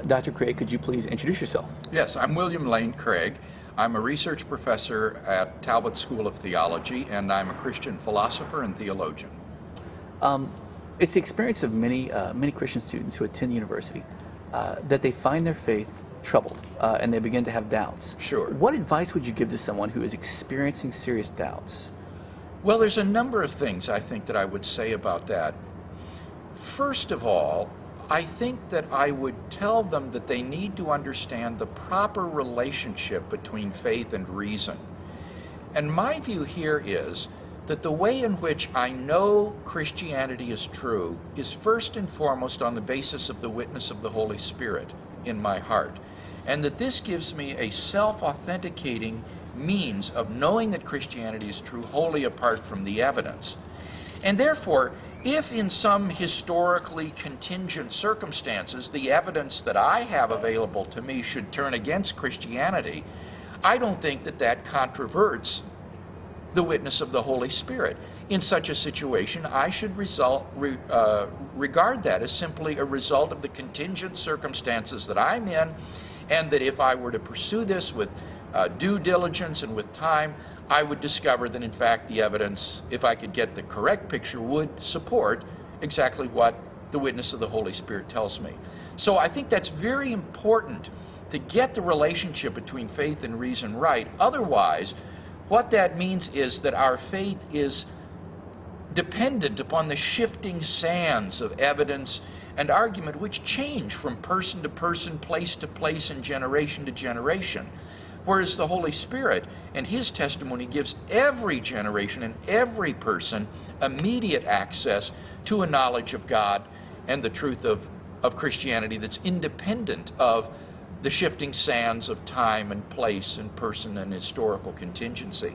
Dr. Craig, could you please introduce yourself? Yes, I'm William Lane Craig. I'm a research professor at Talbot School of Theology, and I'm a Christian philosopher and theologian. It's the experience of many Christian students who attend university that they find their faith troubled and they begin to have doubts. Sure. What advice would you give to someone who is experiencing serious doubts? Well, there's a number of things I think that I would say about that. First of all, I think that I would tell them that they need to understand the proper relationship between faith and reason. And my view here is that the way in which I know Christianity is true is first and foremost on the basis of the witness of the Holy Spirit in my heart. And that this gives me a self-authenticating means of knowing that Christianity is true wholly apart from the evidence. And therefore, if in some historically contingent circumstances the evidence that I have available to me should turn against Christianity, I don't think that that controverts the witness of the Holy Spirit. In such a situation, I should regard that as simply a result of the contingent circumstances that I'm in, and that if I were to pursue this with due diligence and with time, I would discover that in fact the evidence, if I could get the correct picture, would support exactly what the witness of the Holy Spirit tells me. So I think that's very important to get the relationship between faith and reason right. Otherwise, what that means is that our faith is dependent upon the shifting sands of evidence and argument which change from person to person, place to place, and generation to generation. Whereas the Holy Spirit and His testimony gives every generation and every person immediate access to a knowledge of God and the truth of Christianity that's independent of the shifting sands of time and place and person and historical contingency.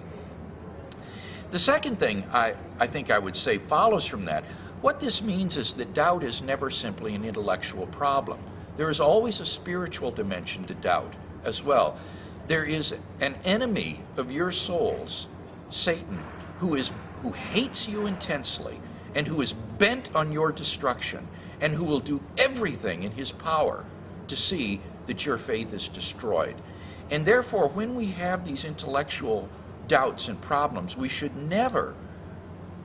The second thing I think I would say follows from that. What this means is that doubt is never simply an intellectual problem. There is always a spiritual dimension to doubt as well. There is an enemy of your souls, Satan, who hates you intensely and who is bent on your destruction and who will do everything in his power to see that your faith is destroyed. And therefore, when we have these intellectual doubts and problems, we should never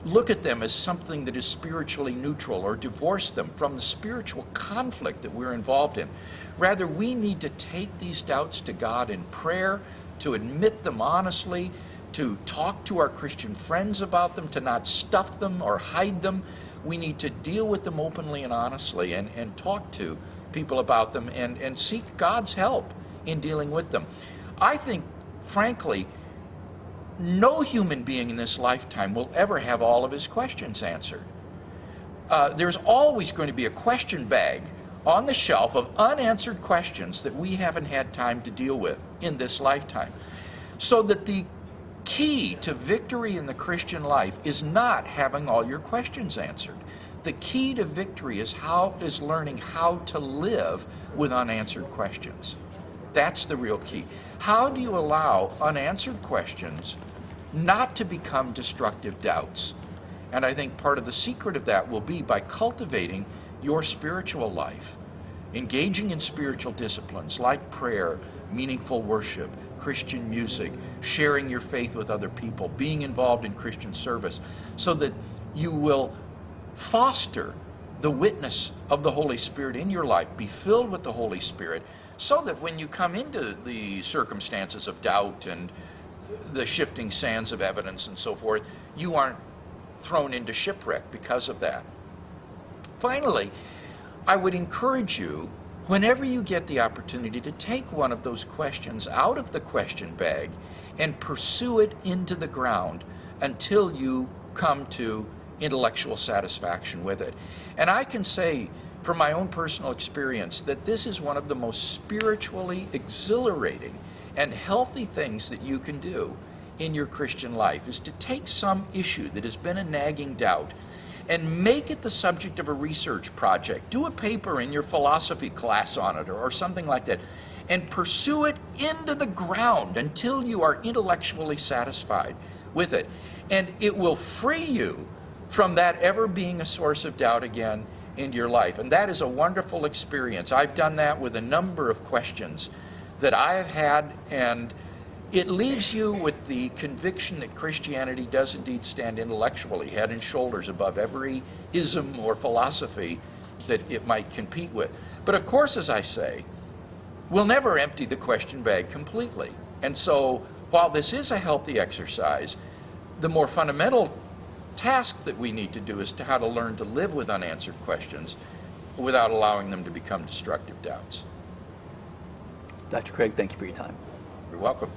look at them as something that is spiritually neutral or divorce them from the spiritual conflict that we're involved in. Rather, we need to take these doubts to God in prayer, to admit them honestly, to talk to our Christian friends about them, to not stuff them or hide them. We need to deal with them openly and honestly and talk to people about them and seek God's help in dealing with them. I think, frankly, no human being in this lifetime will ever have all of his questions answered. There's always going to be a question bag on the shelf of unanswered questions that we haven't had time to deal with in this lifetime. So that the key to victory in the Christian life is not having all your questions answered. The key to victory is learning how to live with unanswered questions. That's the real key. How do you allow unanswered questions not to become destructive doubts? And I think part of the secret of that will be by cultivating your spiritual life, engaging in spiritual disciplines like prayer, meaningful worship, Christian music, sharing your faith with other people, being involved in Christian service, so that you will foster the witness of the Holy Spirit in your life, be filled with the Holy Spirit, so that when you come into the circumstances of doubt and the shifting sands of evidence and so forth, you aren't thrown into shipwreck because of that. Finally, I would encourage you, whenever you get the opportunity, to take one of those questions out of the question bag and pursue it into the ground until you come to intellectual satisfaction with it. And I can say from my own personal experience that this is one of the most spiritually exhilarating and healthy things that you can do in your Christian life, is to take some issue that has been a nagging doubt and make it the subject of a research project. Do a paper in your philosophy class on it or something like that, and pursue it into the ground until you are intellectually satisfied with it. And it will free you from that ever being a source of doubt again, into your life. And that is a wonderful experience. I've done that with a number of questions that I have had, and it leaves you with the conviction that Christianity does indeed stand intellectually, head and shoulders above every ism or philosophy that it might compete with. But of course, as I say, we'll never empty the question bag completely. And so while this is a healthy exercise, the more fundamental task that we need to do is to how to learn to live with unanswered questions without allowing them to become destructive doubts. Dr. Craig, thank you for your time. You're welcome.